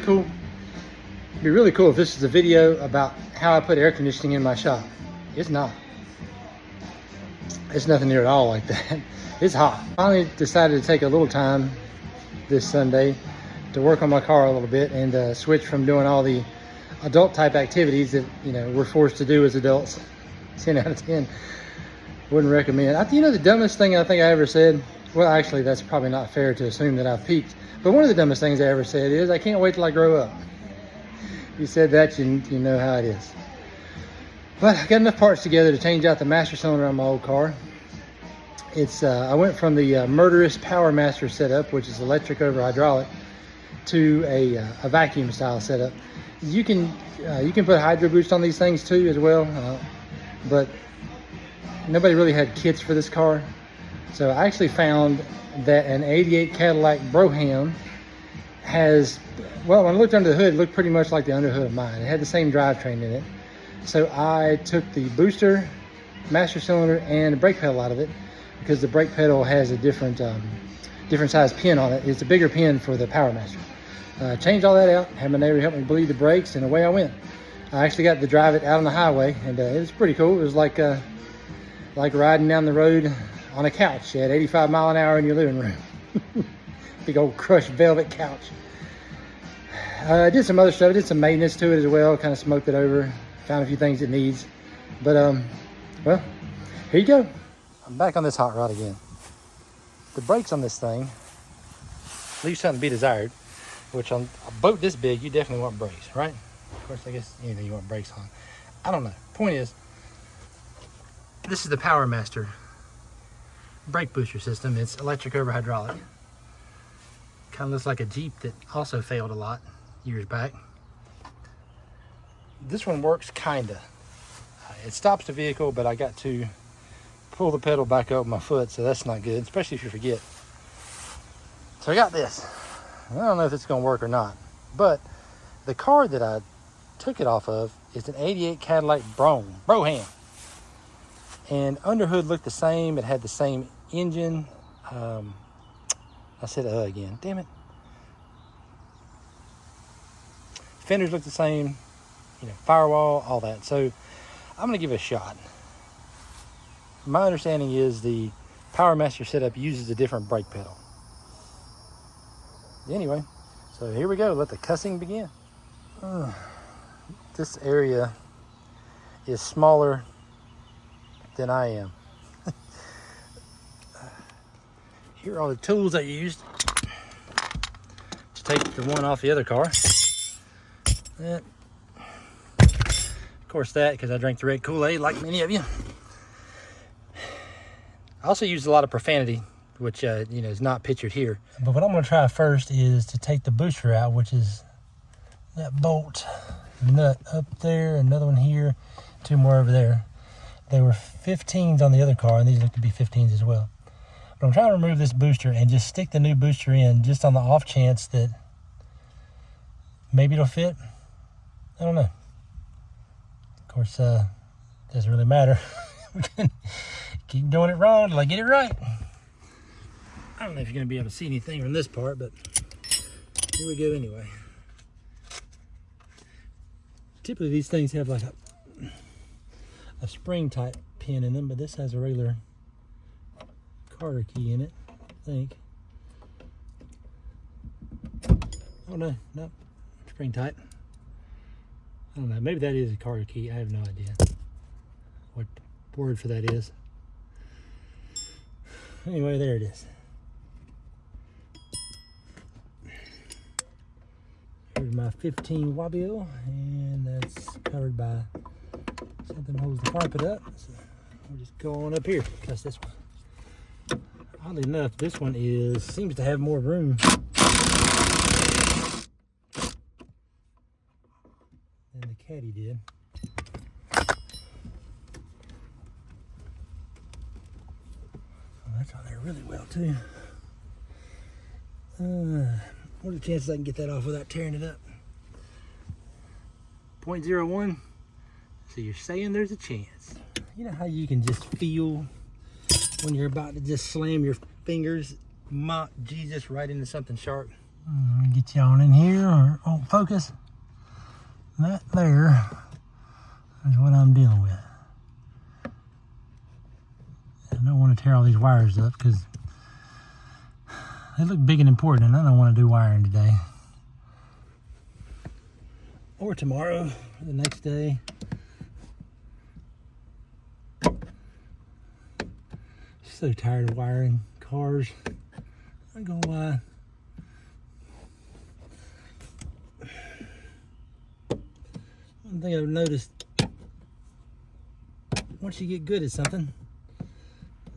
cool. It'd be really cool if this is a video about how I put air conditioning in my shop. It's not. It's nothing near at all like that. It's hot. Finally decided to take a little time this Sunday to work on my car a little bit and switch from doing all the adult type activities that, you know, we're forced to do as adults. 10 out of 10. Wouldn't recommend. You know, the dumbest thing I think I ever said, well, actually, that's probably not fair to assume that I've peaked, but one of the dumbest things I ever said is, I can't wait till I grow up. If you said that, you know how it is. But I got enough parts together to change out the master cylinder on my old car. I went from the murderous Power Master setup, which is electric over hydraulic, to a vacuum style setup. You can put hydro boost on these things too as well, but nobody really had kits for this car. So I actually found that an 88 Cadillac Brougham has, well, when I looked under the hood, it looked pretty much like the underhood of mine. It had the same drivetrain in it. So I took the booster, master cylinder, and the brake pedal out of it, because the brake pedal has a different size pin on it. It's a bigger pin for the Power Master. Changed all that out, had my neighbor help me bleed the brakes, and away I went. I actually got to drive it out on the highway, and it was pretty cool. It was like riding down the road on a couch at 85 miles an hour in your living room. Big old crushed velvet couch. I did some other stuff. I did some maintenance to it as well, kind of smoked it over, found a few things it needs. But, well, here you go. I'm back on this hot rod again. The brakes on this thing leave something to be desired, which on a boat this big, you definitely want brakes, right? Of course, I guess anything you want brakes on. I don't know. Point is, this is the Power Master brake booster system. It's electric over hydraulic. Kind of looks like a Jeep that also failed a lot years back. This one works kinda. It stops the vehicle, but I got to pull the pedal back up with my foot, so that's not good, especially if you forget. So I got this. I don't know if it's gonna work or not, but the car that I took it off of is an 88 Cadillac Brougham. And under hood looked the same. It had the same engine. I said again, damn it. Fenders look the same, you know, firewall, all that. So I'm gonna give it a shot. My understanding is the Power Master setup uses a different brake pedal. Anyway, so here we go. Let the cussing begin. This area is smaller than I am. Here are all the tools I used to take the one off the other car. Of course that, because I drank the red Kool-Aid like many of you. I also used a lot of profanity, which you know, is not pictured here. But what I'm going to try first is to take the booster out, which is that bolt nut up there, another one here, two more over there. They were 15s on the other car, and these look to be 15s as well. But I'm trying to remove this booster and just stick the new booster in, just on the off chance that maybe it'll fit. I don't know. Of course, doesn't really matter. We can keep doing it wrong till I get it right. I don't know if you're going to be able to see anything from this part, but here we go anyway. Typically these things have like a spring type pin in them, but this has a regular Carter key in it, I think. Oh no, nope, spring type. I don't know, maybe that is a Carter key. I have no idea what word for that is. Anyway, there it is. Here's my 15 Wabio, and that's covered by something that holds the carpet up. So we'll just go on up here. That's this one. Oddly enough, this one seems to have more room than the Caddy did. Oh, that's on there really well too. What are the chances I can get that off without tearing it up? 0.01. So you're saying there's a chance. You know how you can just feel when you're about to just slam your fingers, mock Jesus, right into something sharp? Let me get you on in here, or won't focus. That there is what I'm dealing with. I don't want to tear all these wires up because they look big and important, and I don't want to do wiring today. Or tomorrow, or the next day. So tired of wiring cars. I'm not gonna lie. One thing I've noticed, once you get good at something,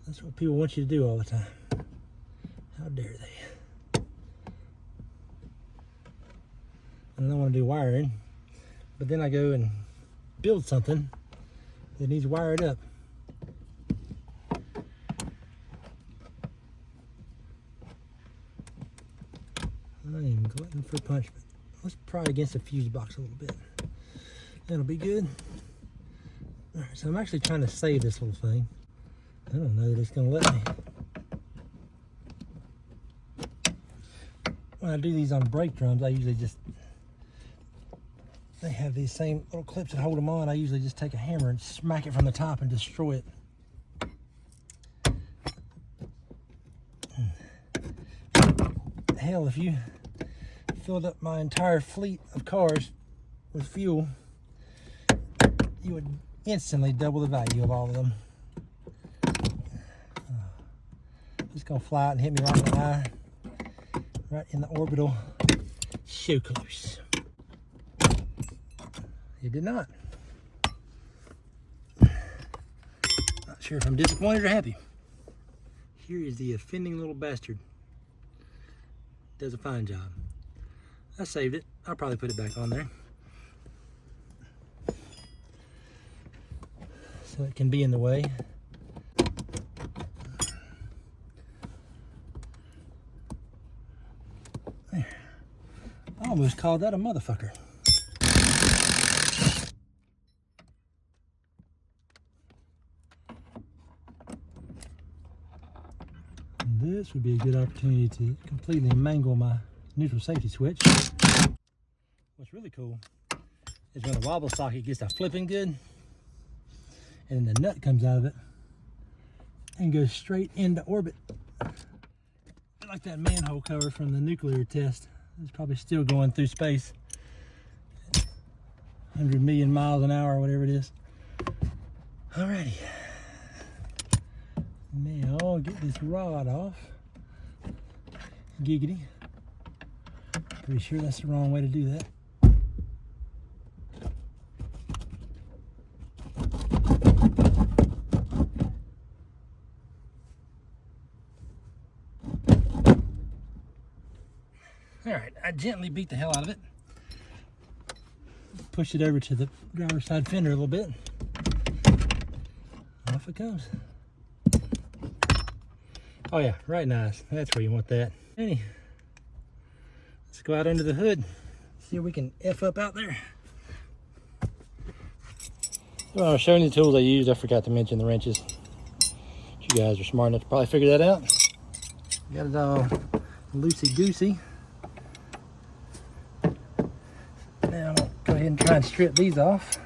that's what people want you to do all the time. How dare they? And I don't want to do wiring, but then I go and build something that needs wired up. I am glutton for punishment. Let's pry against the fuse box a little bit. That'll be good. Alright, so I'm actually trying to save this little thing. I don't know that it's going to let me. When I do these on brake drums, I usually just, they have these same little clips that hold them on. I usually just take a hammer and smack it from the top and destroy it. Hell, if you filled up my entire fleet of cars with fuel, you would instantly double the value of all of them. Just gonna fly out and hit me right in the eye, right in the orbital shoe close. It did not. Not sure if I'm disappointed or happy. Here is the offending little bastard. Does a fine job. I saved it. I'll probably put it back on there, so it can be in the way. There. I almost called that a motherfucker. This would be a good opportunity to completely mangle my neutral safety switch. What's really cool is when the wobble socket gets to flipping good, and then the nut comes out of it and goes straight into orbit. Like that manhole cover from the nuclear test. It's probably still going through space. 100 million miles an hour or whatever it is. Alrighty. Now I'll get this rod off. Giggity. Pretty sure that's the wrong way to do that. Alright, I gently beat the hell out of it. Push it over to the driver's side fender a little bit. Off it comes. Oh yeah, right nice. That's where you want that. Anyway, let's go out under the hood. See if we can F up out there. Well, I was showing you the tools I used. I forgot to mention the wrenches. You guys are smart enough to probably figure that out. Got it all loosey-goosey. Now I'll go ahead and try and strip these off.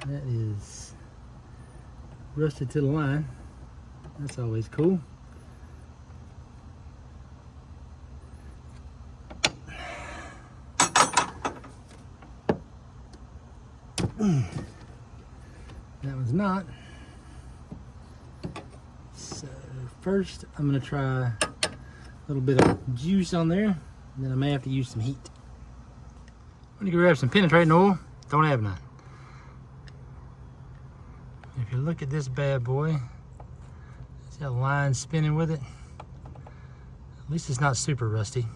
That is rusted to the line. That's always cool. That one's not. So first I'm gonna try a little bit of juice on there, and then I may have to use some heat. I'm gonna grab some penetrating oil. Don't have none. If you look at this bad boy, see that line spinning with it? At least it's not super rusty.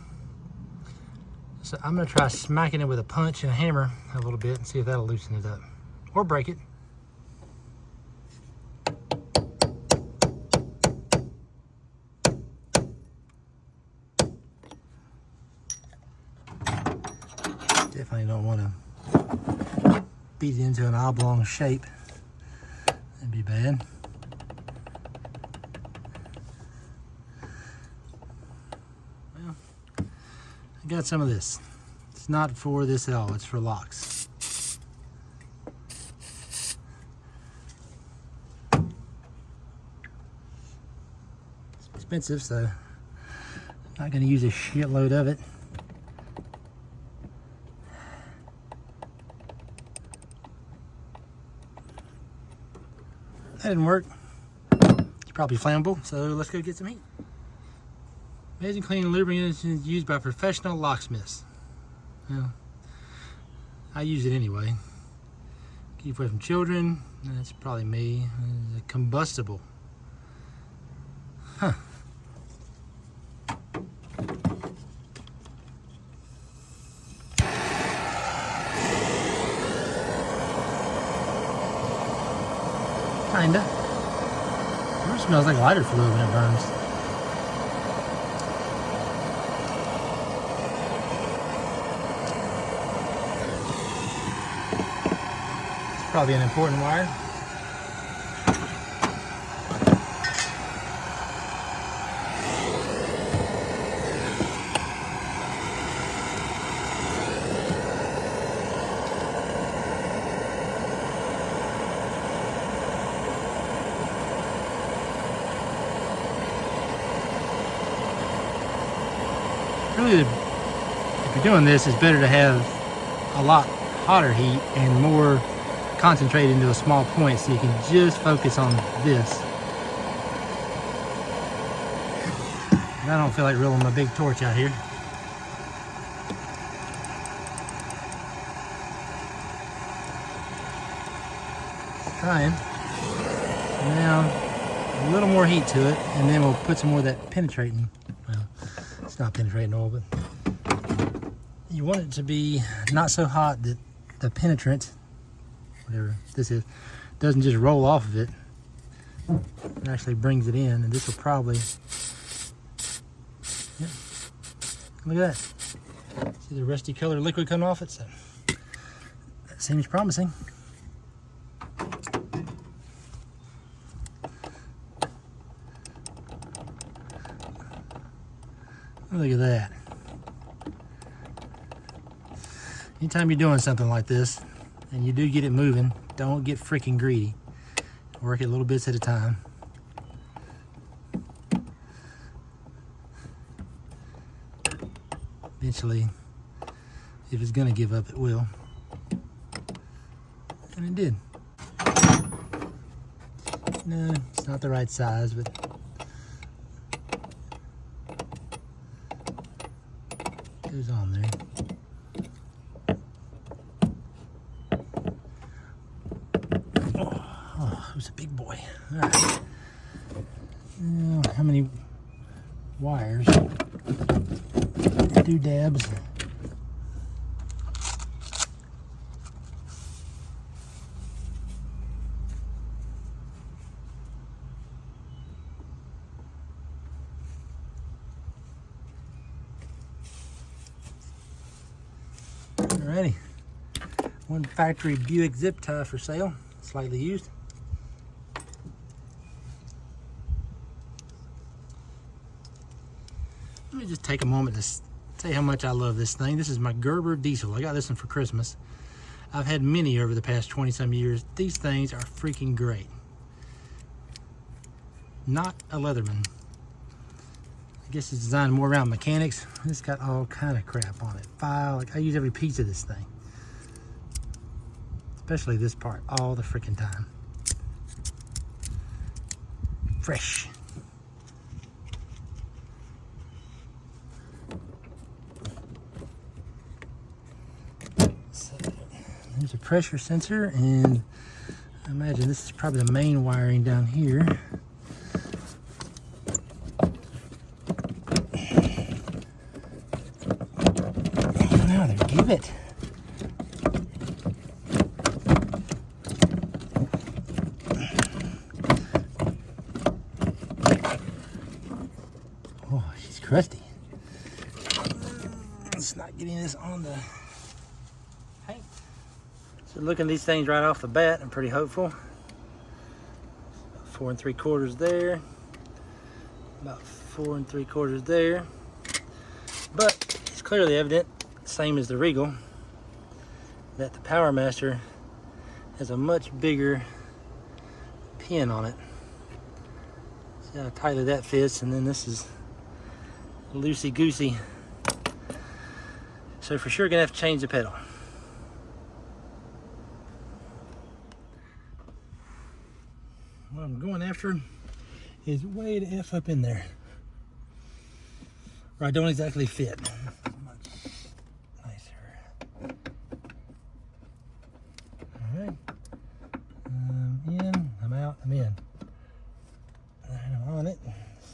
So I'm gonna try smacking it with a punch and a hammer a little bit and see if that'll loosen it up. Or break it. Definitely don't want to beat it into an oblong shape. That'd be bad. Well, I got some of this. It's not for this at all, it's for locks. It's expensive, so I'm not gonna use a shitload of it. That didn't work. It's probably flammable, so let's go get some heat. Amazing clean lubricant is used by professional locksmiths. Well, I use it anyway. Keep away from children. That's probably me. It's combustible. Huh. Kinda. It smells like lighter fluid when it burns. It's probably an important wire. Really, if you're doing this, it's better to have a lot hotter heat and more concentrated into a small point so you can just focus on this. And I don't feel like rolling my big torch out here. Trying. Now, a little more heat to it, and then we'll put some more of that penetrating. Well, it's not penetrating oil, but you want it to be not so hot that the penetrant, whatever this is, doesn't just roll off of it. It actually brings it in, and this will probably, yeah, look at that. See the rusty colored liquid coming off it? So that seems promising. Look at that. Anytime you're doing something like this and you do get it moving, don't get freaking greedy. Work it little bits at a time. Eventually, if it's gonna give up, it will. And it did. No, it's not the right size, but goes on there. Oh, it was a big boy. All right. Now, how many wires? Doodads. Alrighty, one factory Buick zip tie for sale, slightly used. Let me just take a moment to tell you how much I love this thing. This is my Gerber diesel. I got this one for Christmas. I've had many over the past 20 some years. These things are freaking great. Not a Leatherman. I guess it's designed more around mechanics. It's got all kind of crap on it. File, like I use every piece of this thing. Especially this part, all the freaking time. Fresh. So, there's a pressure sensor, and I imagine this is probably the main wiring down here. Give it. Oh, she's crusty. It's not getting this on the paint. So looking at these things right off the bat, I'm pretty hopeful. 4 3/4 there. About 4 3/4 there. But it's clearly evident, same as the Regal, that the Power Master has a much bigger pin on it. See how tightly that fits, and then this is loosey-goosey. So for sure gonna have to change the pedal. What I'm going after is way to F up in there, where I don't exactly fit. Much nicer. Alright. I'm in, I'm out, I'm in. And I'm on it.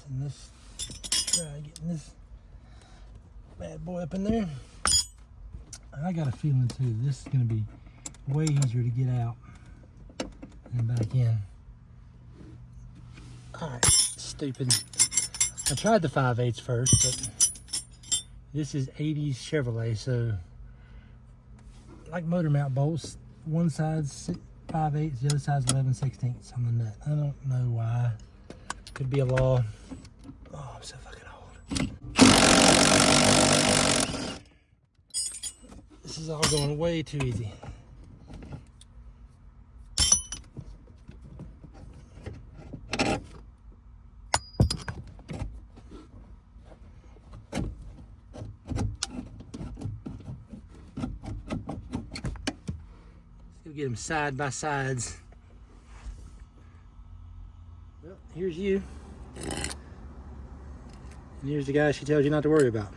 And let's try getting this bad boy up in there. I got a feeling too, this is going to be way easier to get out and back in. Alright, stupid. I tried the 5/8 first, but this is 80s Chevrolet, so like motor mount bolts, one side's 5/8, the other side's 11/16 on the nut. I don't know why. Could be a law. Oh, I'm so fucking old. This is all going way too easy. Let's go get them side by sides. Well, here's you. And here's the guy she tells you not to worry about.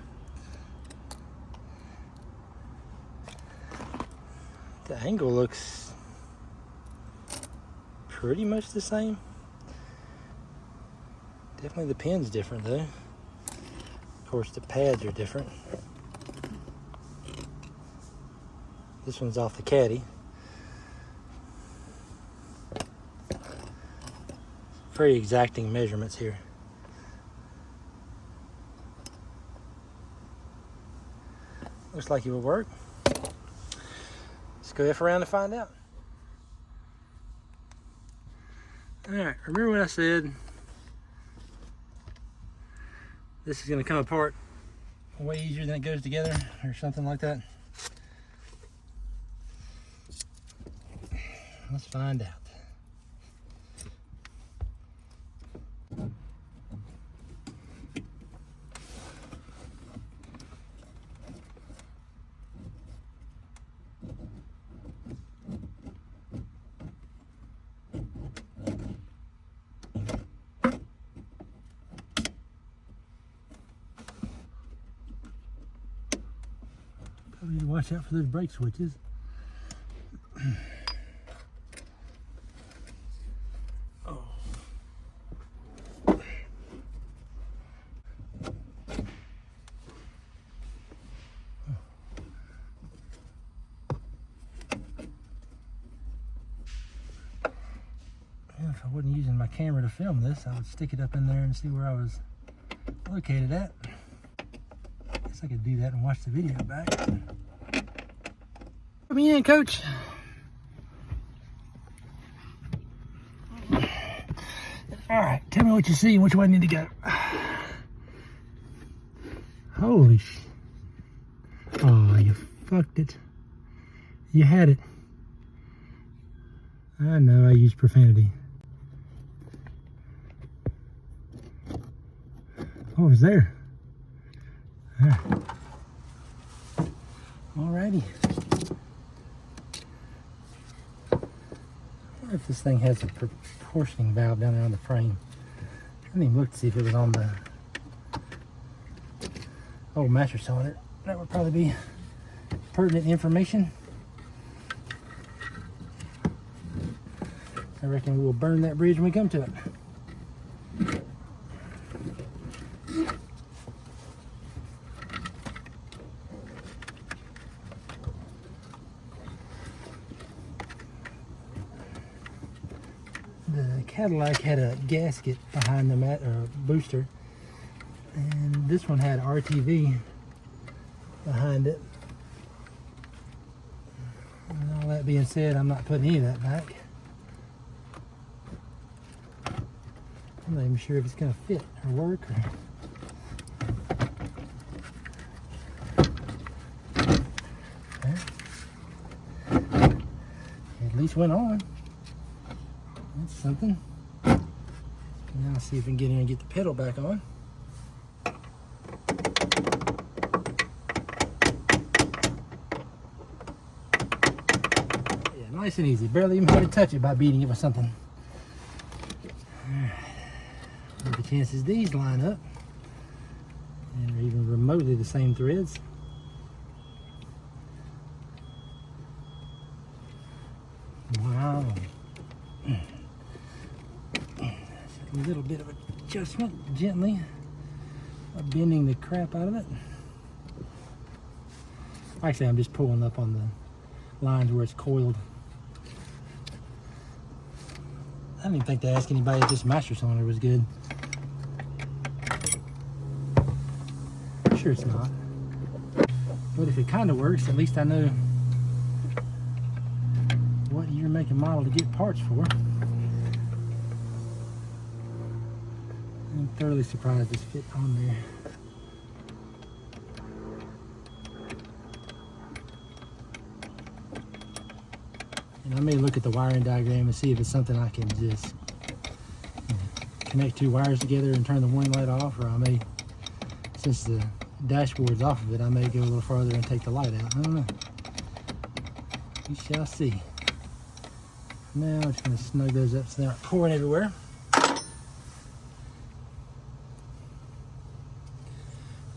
The angle looks pretty much the same. Definitely the pin's different though. Of course the pads are different. This one's off the caddy. Very exacting measurements here. Looks like it will work. Let's go F around and find out. Alright, remember what I said? This is going to come apart way easier than it goes together, or something like that. Let's find out. Probably need to watch out for those brake switches. Oh. If I wasn't using my camera to film this, I would stick it up in there and see where I was located at. Guess I could do that and watch the video back. Put me in, coach. Alright, tell me what you see and which way I need to go. Holy sh... Oh, you fucked it. You had it. I know I used profanity. Oh, it was there. Alrighty. I wonder if this thing has a proportioning valve down there on the frame. I didn't even look to see if it was on the old master cylinder. That would probably be pertinent information. I reckon we will burn that bridge when we come to it. The Cadillac had a gasket behind the booster, and this one had RTV behind it. And all that being said, I'm not putting any of that back. I'm not even sure if it's going to fit or work. At least went on. That's something. Now let's see if we can get in and get the pedal back on. Yeah, nice and easy. Barely even had to touch it by beating it with something. What the chances these line up and are even remotely the same threads. Wow. A little bit of adjustment gently, bending the crap out of it. Actually, I'm just pulling up on the lines where it's coiled. I didn't even think to ask anybody if this master cylinder was good. I'm sure it's not. But if it kind of works, at least I know what year, make, and model to get parts for. I'm thoroughly surprised this fit on there. And I may look at the wiring diagram and see if it's something I can just connect two wires together and turn the warning light off, or I may, since the dashboard's off of it, I may go a little farther and take the light out. I don't know. We shall see. Now I'm just going to snug those up so they're not pouring everywhere.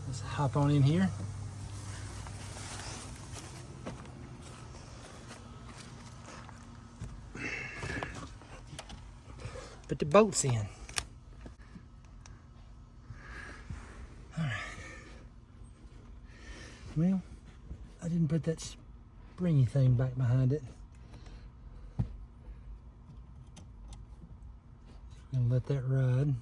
Let's hop on in here. Put the bolts in. Alright. Well, I didn't put that springy thing back behind it. I'm gonna let that ride.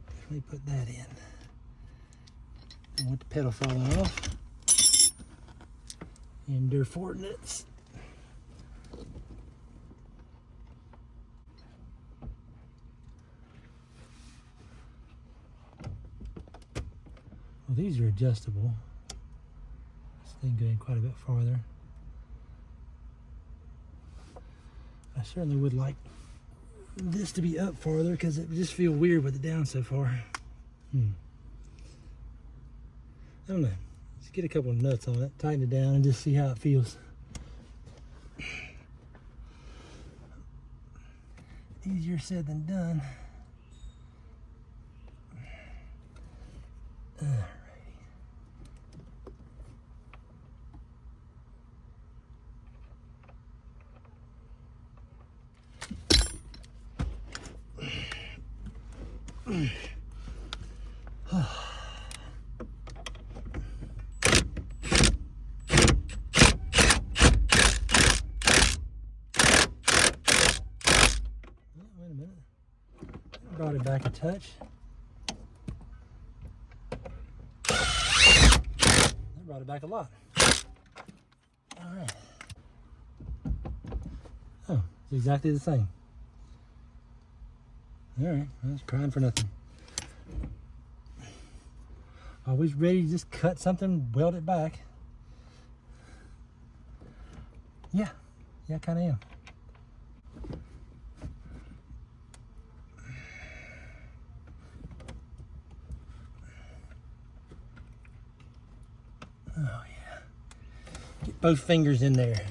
Definitely put that in. I want the pedal falling off. And their Fortnits. Well, these are adjustable. This thing going quite a bit farther. I certainly would like this to be up farther because it would just feel weird with it down so far. I don't know. Let's get a couple of nuts on it, tighten it down, and just see how it feels. Easier said than done. Wait a minute. Brought it back a touch. That brought it back a lot. All right. Oh, it's exactly the same. All right, I was crying for nothing. Always ready to just cut something, weld it back. Yeah, I kind of am. Oh yeah. Get both fingers in there.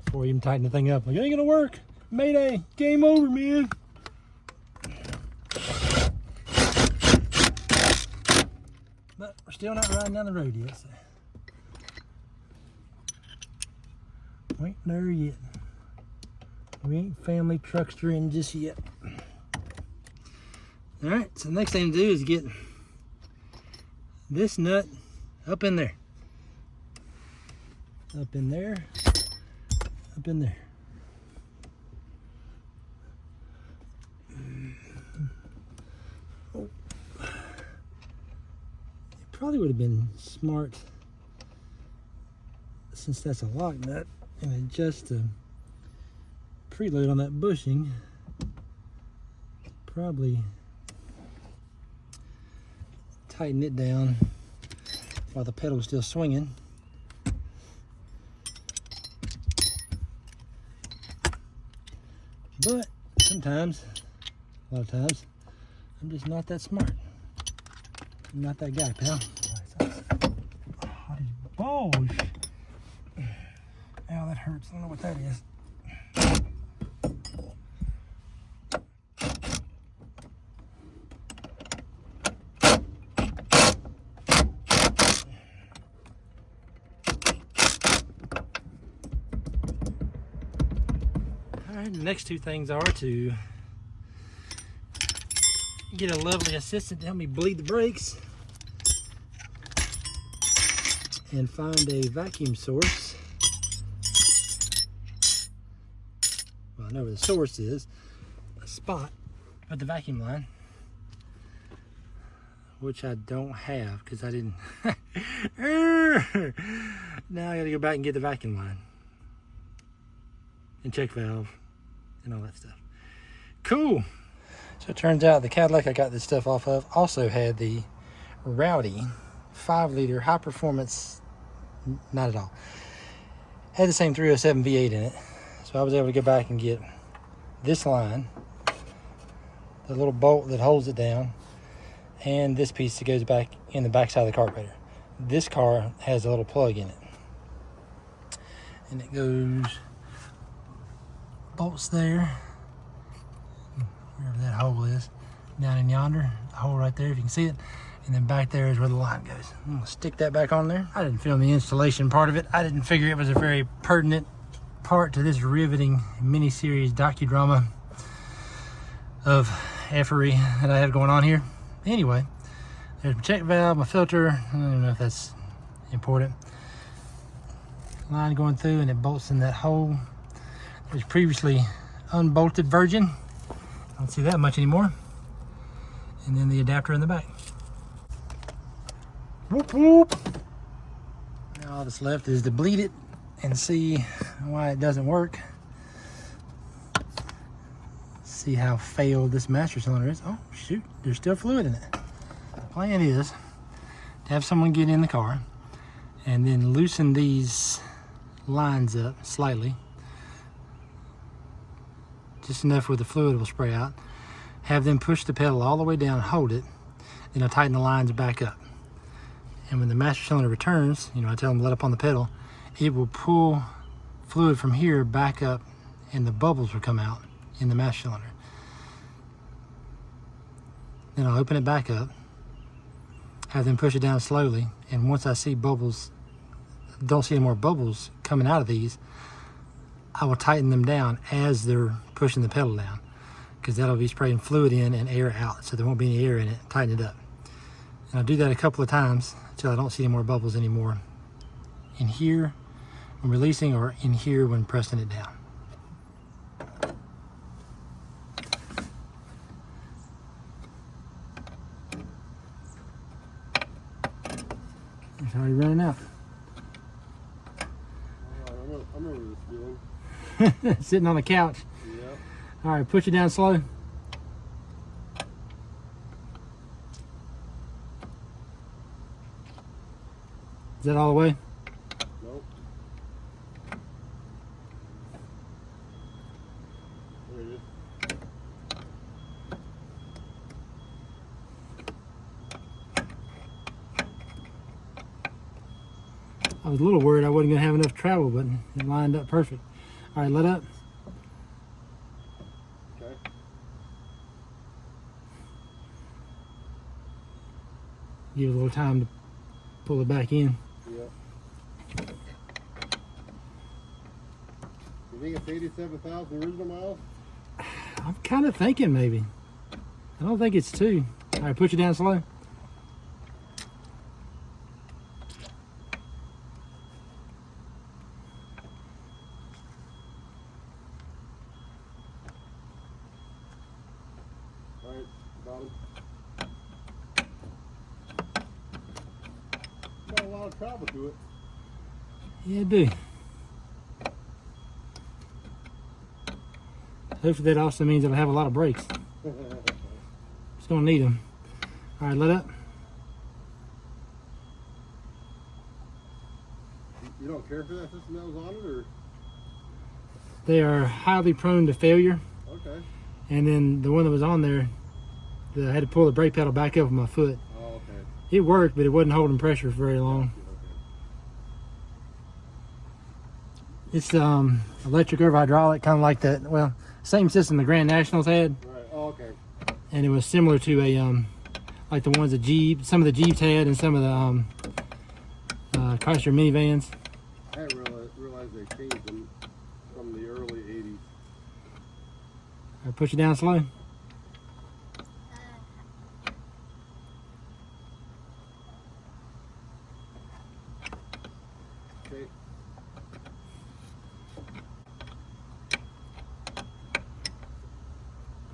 Before we even tighten the thing up, like, it ain't gonna work. Mayday, game over, man. But we're still not riding down the road yet, so. We ain't there yet. We ain't family truckstering just yet. All right, so the next thing to do is get this nut up in there. Up in there. Up in there. Oh. It probably would have been smart, since that's a lock nut, and adjust the preload on that bushing. Probably tighten it down while the pedal's still swinging. But sometimes, a lot of times, I'm just not that smart. I'm not that guy, pal. Hotty balls. Ow, that hurts. I don't know what that is. Alright, the next two things are to get a lovely assistant to help me bleed the brakes and find a vacuum source. Well, I know where the source is, a spot, but the vacuum line, which I don't have because I didn't. Now I gotta go back and get the vacuum line and check valve and all that stuff. Cool. So it turns out the Cadillac I got this stuff off of also had the Rowdy 5-liter high performance, not at all, had the same 307 V8 in it. So I was able to go back and get this line, the little bolt that holds it down, and this piece that goes back in the back side of the carburetor. This car has a little plug in it, and it goes, bolts there, wherever that hole is, down in yonder, the hole right there if you can see it, and then back there is where the line goes. I'm gonna stick that back on there. I didn't film the installation part of it. I didn't figure it was a very pertinent part to this riveting mini-series docudrama of effery that I have going on here. Anyway, there's my check valve, my filter. I don't even know if that's important. Line going through, and it bolts in that hole. There's previously unbolted virgin. I don't see that much anymore. And then the adapter in the back. Whoop whoop. Now all that's left is to bleed it and see why it doesn't work. See how failed this master cylinder is. Oh shoot, there's still fluid in it. The plan is to have someone get in the car and then loosen these lines up slightly, just enough where the fluid will spray out. Have them push the pedal all the way down, hold it, then I'll tighten the lines back up. And when the master cylinder returns, I tell them to let up on the pedal, it will pull fluid from here back up, and the bubbles will come out in the master cylinder. Then I'll open it back up, have them push it down slowly, and once I see bubbles, don't see any more bubbles coming out of these, I will tighten them down as they're pushing the pedal down, because that'll be spraying fluid in and air out, so there won't be any air in it. Tighten it up. And I'll do that a couple of times until I don't see any more bubbles anymore in here when releasing, or in here when pressing it down. It's already running out. I remember this feeling. Sitting on the couch. Yeah. All right, push it down slow. Is that all the way? Nope. There it is. I was a little worried I wasn't going to have enough travel, but it lined up perfect. All right, let up. Okay. Give it a little time to pull it back in. Yep. You think it's 87,000 original miles? I'm kind of thinking maybe. I don't think it's 2. All right, push it down slow. Alright, got him. Got a lot of travel to it. Yeah, I do. Hopefully that also means it'll have a lot of brakes. Just gonna need them. All right, let up. You don't care for that system that was on it, or? They are highly prone to failure. Okay. And then the one that was on there, I had to pull the brake pedal back up with my foot. Oh, okay. It worked, but it wasn't holding pressure for very long. Okay. It's electric over hydraulic, kind of like that. Well, same system the Grand Nationals had, Right. Oh, okay. and it was similar to a like the ones that some of the Jeeps had, and some of the Chrysler minivans. I didn't realize they changed them from the early 80s. I push it down slow. Okay.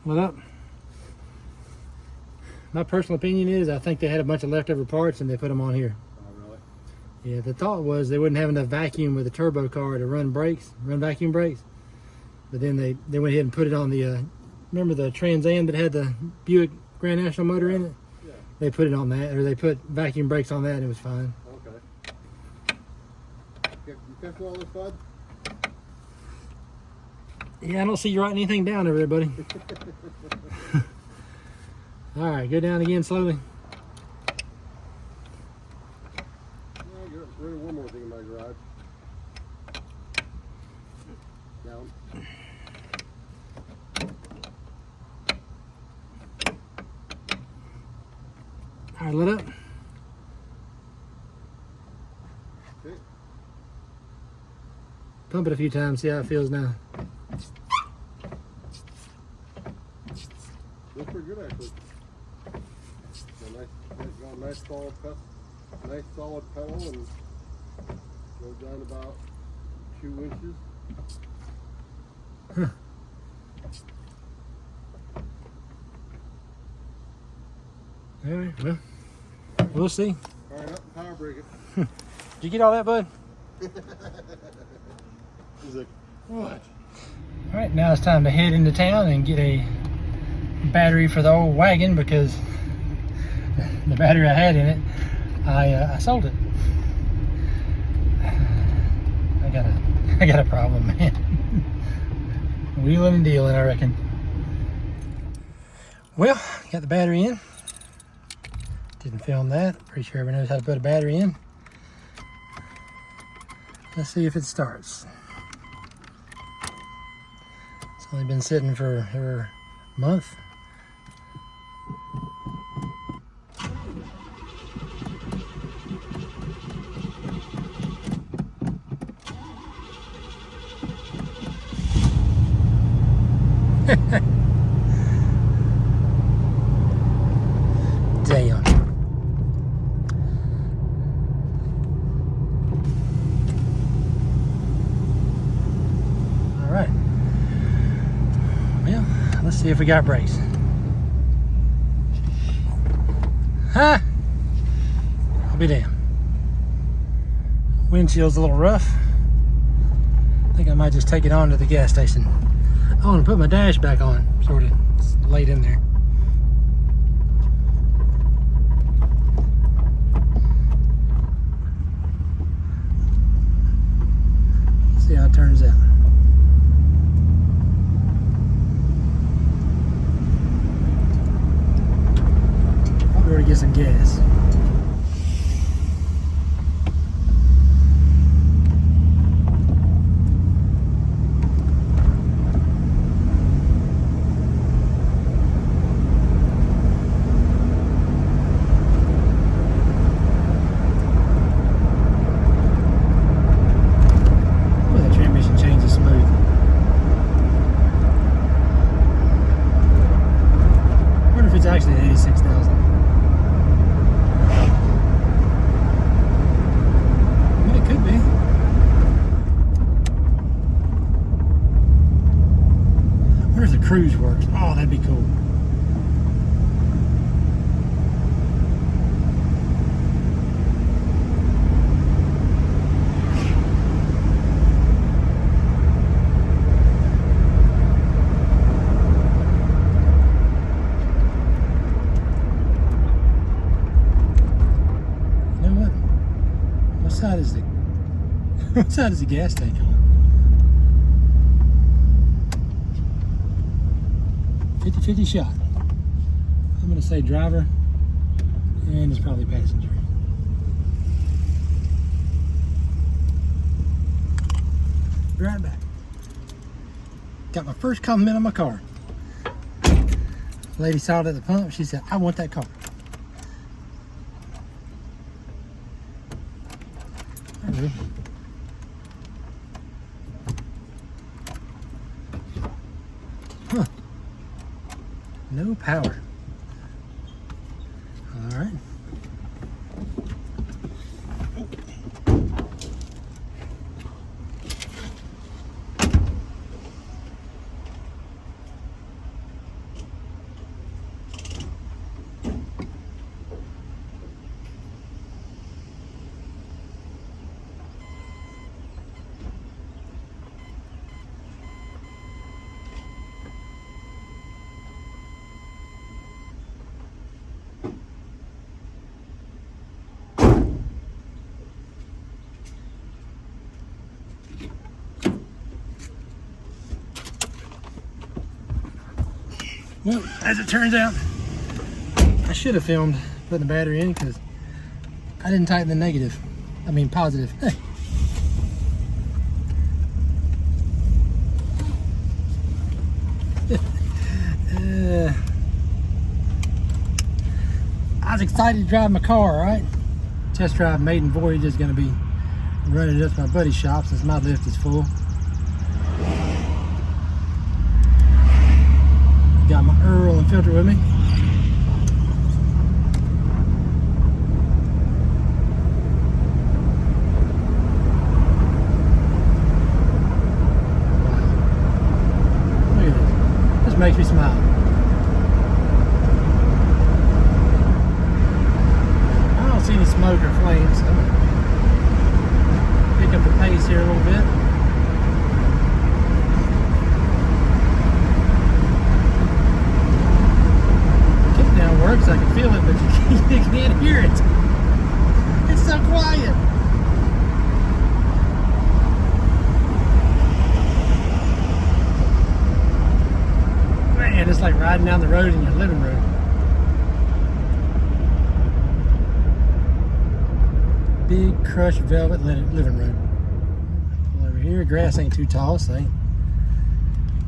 What up? My personal opinion is I think they had a bunch of leftover parts and they put them on here. Oh, really? Yeah, the thought was they wouldn't have enough vacuum with the turbo car to run vacuum brakes. But then they went ahead and put it on the, remember the Trans Am that had the Buick Grand National motor in it? Yeah. They put it on that, or they put vacuum brakes on that and it was fine. Okay. You kept all this, bud? Yeah, I don't see you writing anything down over there, buddy. All right, go down again slowly. Yeah, get rid of one more thing in my garage. Down. All right, let up. Okay. Pump it a few times, see how it feels now. Feels pretty good, actually. Got a nice solid pedal, and goes down about 2 inches. Huh. All right, well, we'll see. All right, up and power brake it. Did you get all that, bud? He's like, what? All right, now it's time to head into town and get a battery for the old wagon because the battery I had in it, I sold it. I got a problem, man. Wheeling and dealing, I reckon. Well, got the battery in. Didn't film that. Pretty sure everyone knows how to put a battery in. Let's see if it starts. It's only been sitting for a month. Damn. All right. Well, let's see if we got brakes. Huh? I'll be damned. Windshield's a little rough. I think I might just take it on to the gas station. I want to put my dash back on, sort of. It's laid in there. See how it turns out. I'll be able to get some gas. Actually 86,000. I mean, it could be. I wonder if the cruise works. Oh, that'd be cool. side is the what side is the gas tank on? 50-50 shot. I'm gonna say driver, and it's probably passenger. Be right back. Got my first compliment on my car. Lady saw it at the pump. She said, "I want that car." Huh. No power. All right. Well, as it turns out, I should have filmed putting the battery in because I didn't tighten the negative. I mean positive. I was excited to drive my car, right? Test drive maiden voyage is going to be running it up to my buddy's shop since my lift is full. Got my Earl and filter with me. Wow. Look at this. This makes me smile. I don't see any smoke or flames, so I'm gonna pick up the pace here a little bit. Works, I can feel it, but you can't hear it. It's so quiet. Man, it's like riding down the road in your living room. Big crushed velvet living room. Pull over here. Grass ain't too tall, so I ain't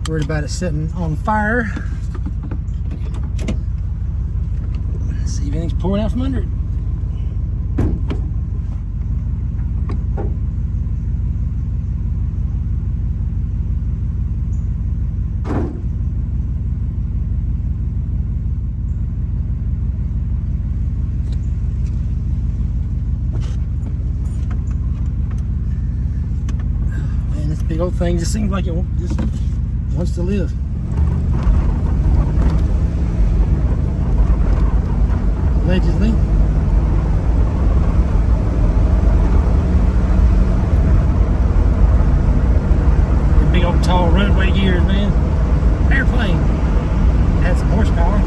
worried about it sitting on fire. See if anything's pouring out from under it. Oh, man, this big old thing just seems like it just wants to live. Allegedly. The big old tall roadway gears, man. Airplane. It had some horsepower.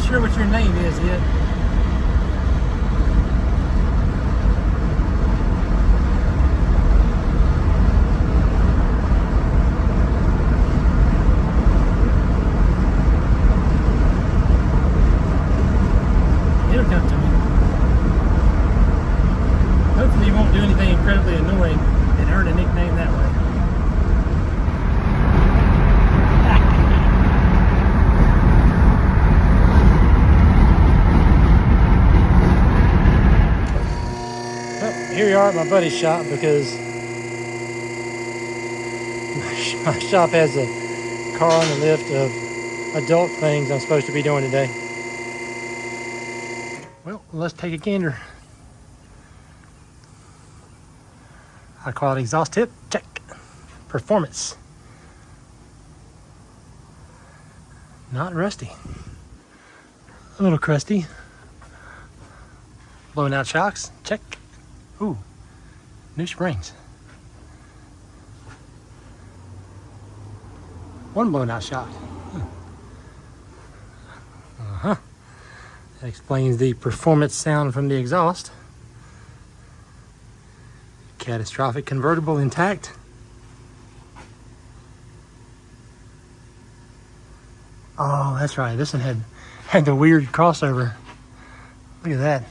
Sure what your name is yet. It'll come to me. Hopefully you won't do anything incredibly annoying and earn a nickname that way. Here we are at my buddy's shop because my shop has a car on the lift of adult things I'm supposed to be doing today. Well, let's take a gander. High quality exhaust tip, check. Performance. Not rusty. A little crusty. Blown out shocks, check. Ooh, new springs. One blown out shock. Uh-huh. That explains the performance sound from the exhaust. Catastrophic convertible intact. Oh, that's right. This one had the weird crossover. Look at that.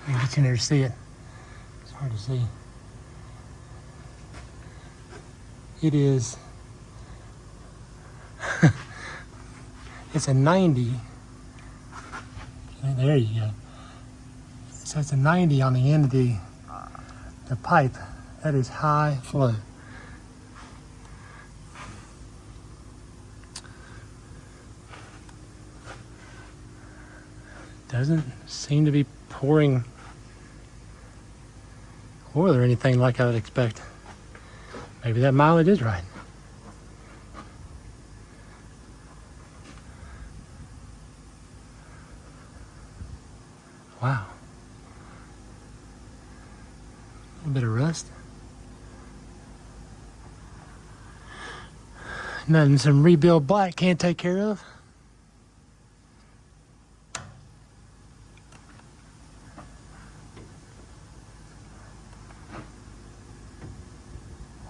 Let me get in there to see it. It's hard to see. It is. It's a 90. There you go. So it's a 90 on the end of the pipe. That is high flow. Doesn't seem to be pouring oil or anything like I would expect. Maybe that mileage is right. Wow. A little bit of rust. Nothing some rebuild black can't take care of.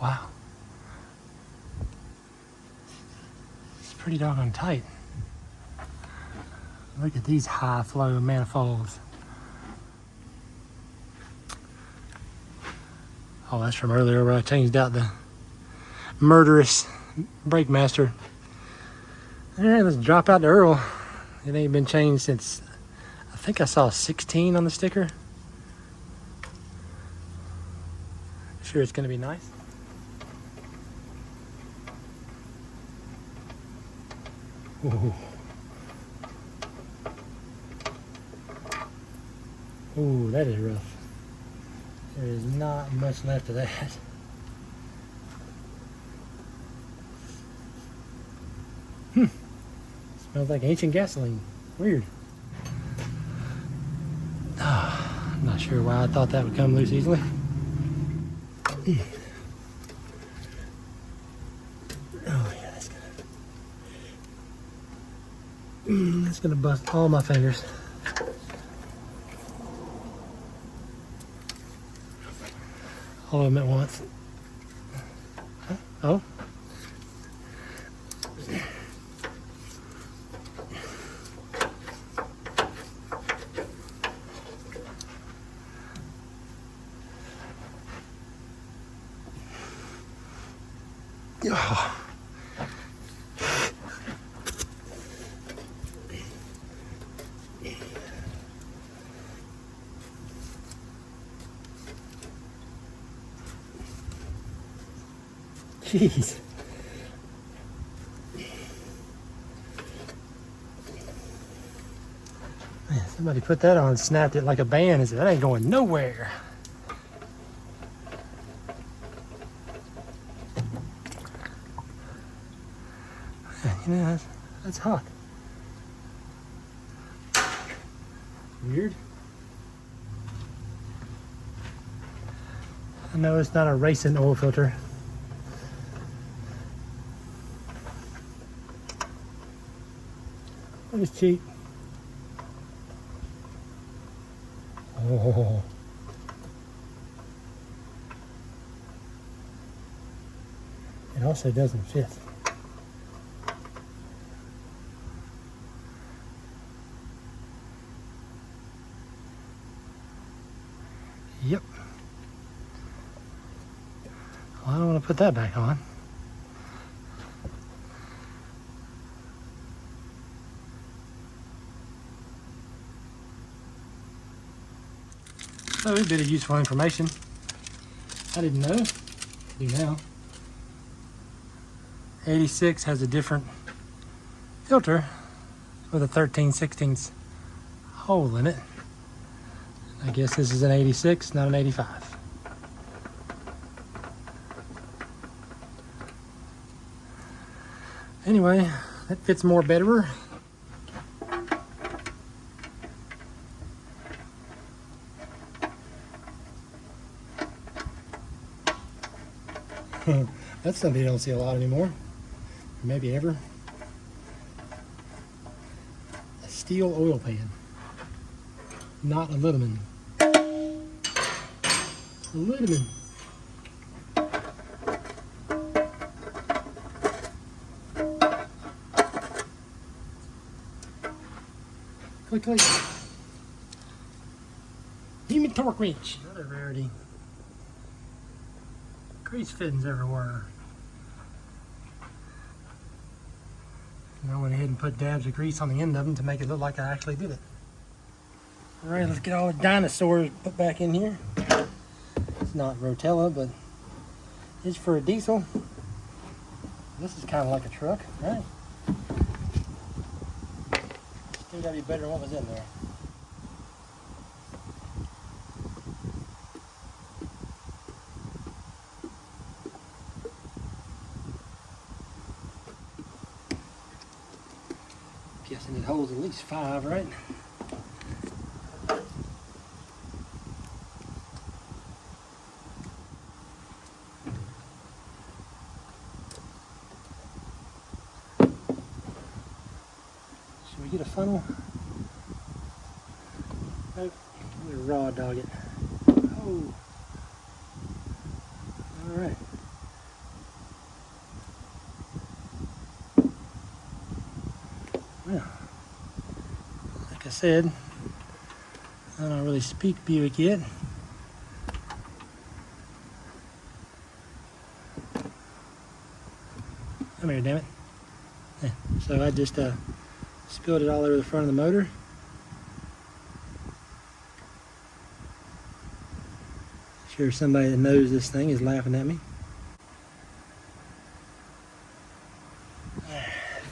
Wow. It's pretty doggone tight. Look at these high flow manifolds. Oh, that's from earlier where I changed out the murderous brake master. All right, let's drop out the Earl. It ain't been changed since, I think I saw 16 on the sticker. Sure it's gonna be nice. Ooh. Ooh, that is rough. There is not much left of that. Smells like ancient gasoline. Weird. Oh, I'm not sure why I thought that would come loose easily. Oh yeah, that's gonna bust all my fingers. All of them at once. Oh. Oh. Jeez. Man, somebody put that on and snapped it like a band and said, that ain't going nowhere. You know, that's hot. Weird. I know it's not a racing oil filter. It was cheap. Oh. It also doesn't fit. Yep. Well, I don't want to put that back on. So, a bit of useful information. I didn't know. I do now. 86 has a different filter with a 13/16 hole in it. I guess this is an 86, not an 85. Anyway, That fits more better. That's something you don't see a lot anymore. Maybe ever. A steel oil pan. Not aluminum. Aluminum. Click, click. Human torque wrench. Another rarity. Grease fittings everywhere. And I went ahead and put dabs of grease on the end of them to make it look like I actually did it. Alright, let's get all the dinosaurs put back in here. It's not Rotella, but it's for a diesel. This is kind of like a truck, right? Still gotta be better than what was in there. Guessing it holds at least 5, right? Should we get a funnel? Nope. We'll raw dog it. Oh. Alright. Well, like I said, I don't really speak Buick yet. Come here, damn it. Yeah, so I just spilled it all over the front of the motor. Sure, somebody that knows this thing is laughing at me.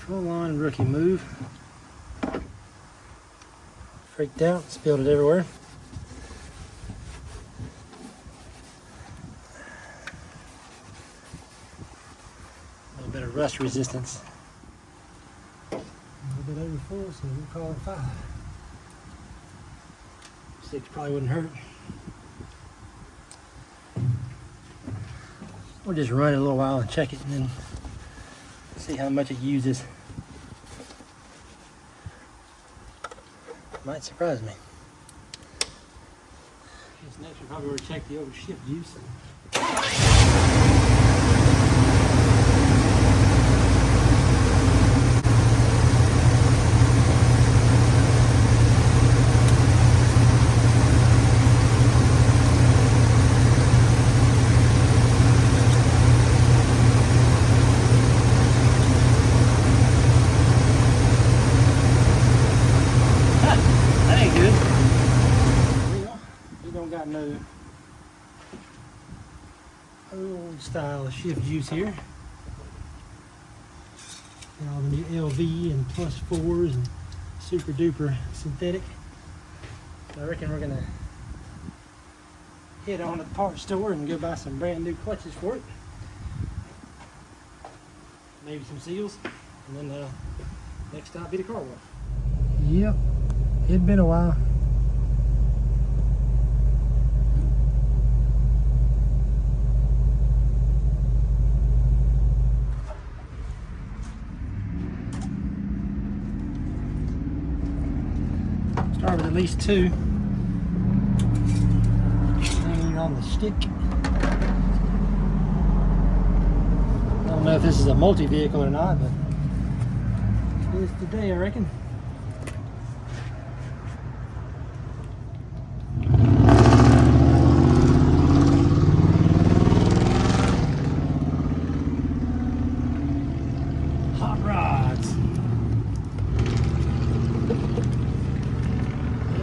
Full on rookie move. Freaked out, spilled it everywhere. A little bit of rust resistance. A little bit over 4, so we'll call it 5. 6 probably wouldn't hurt. We'll just run it a little while and check it and then see how much it uses. Might surprise me. This next, we probably will check the overshift juice. No old style shift juice here. Got all the new LV and plus 4s and super duper synthetic. So I reckon we're gonna head on to the parts store and go buy some brand new clutches for it. Maybe some seals, and then next stop be the car wash. Yep, it'd been a while. Start with at least 2. Hanging on the stick. I don't know if this is a multi-vehicle or not, but it is today, I reckon. Hot rods.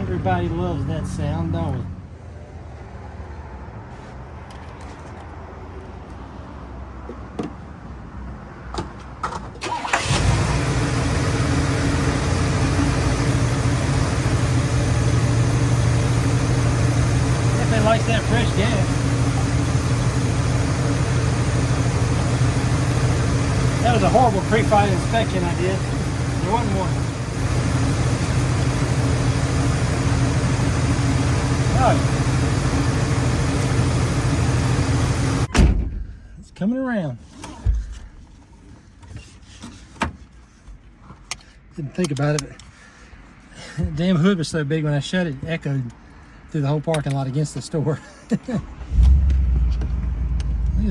Everybody loves that sound, don't we? Definitely likes that fresh gas. That was a horrible pre-flight inspection I did. There wasn't one. Oh. It's coming around. Didn't think about it, but the damn hood was so big when I shut it, it echoed through the whole parking lot against the store. Look at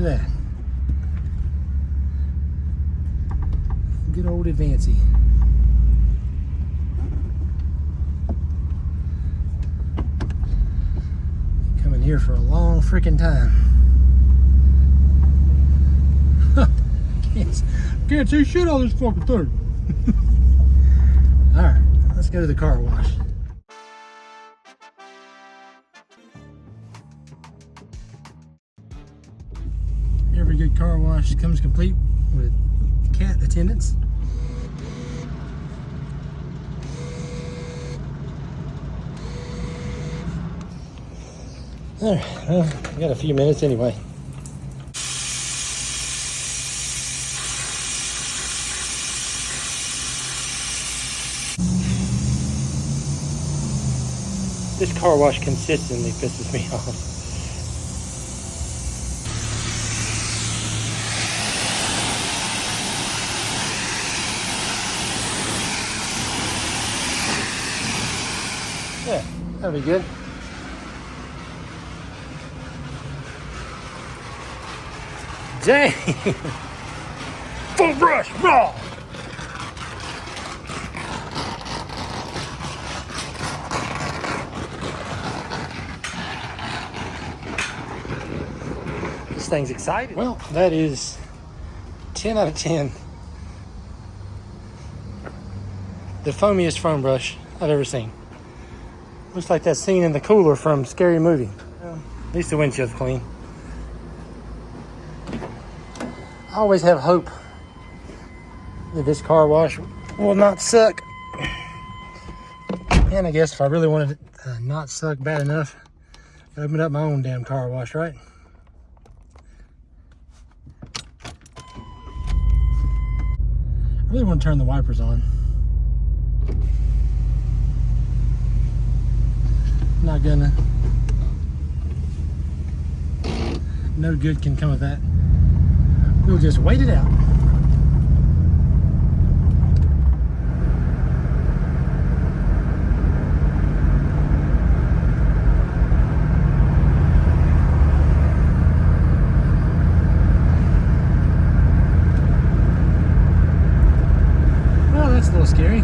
that. Good old Advancey. Coming here for a long freaking time. Can't see shit on this fucking thing. All right, let's go to the car wash. Every good car wash comes complete with cat attendants. All right, well, I got a few minutes anyway. This car wash consistently pisses me off. Yeah, that'll be good. Dang! Full brush, raw! This thing's excited. Well, that is 10 out of 10. The foamiest foam brush I've ever seen. Looks like that scene in the cooler from Scary Movie. Well, at least the windshield's clean. I always have hope that this car wash will not suck. And I guess if I really wanted it to not suck bad enough, I'd open up my own damn car wash, right? I really want to turn the wipers on. Not gonna. No good can come of that. We'll just wait it out. Well, that's a little scary.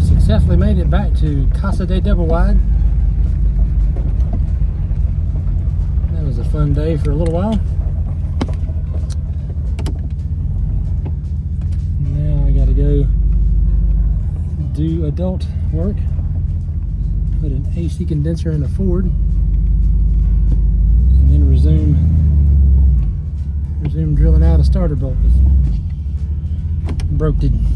Successfully made it back to Casa de Double Wide. That was a fun day for a little while. Now I gotta go do adult work. Put an AC condenser in a Ford and then resume drilling out a starter bolt that's broken.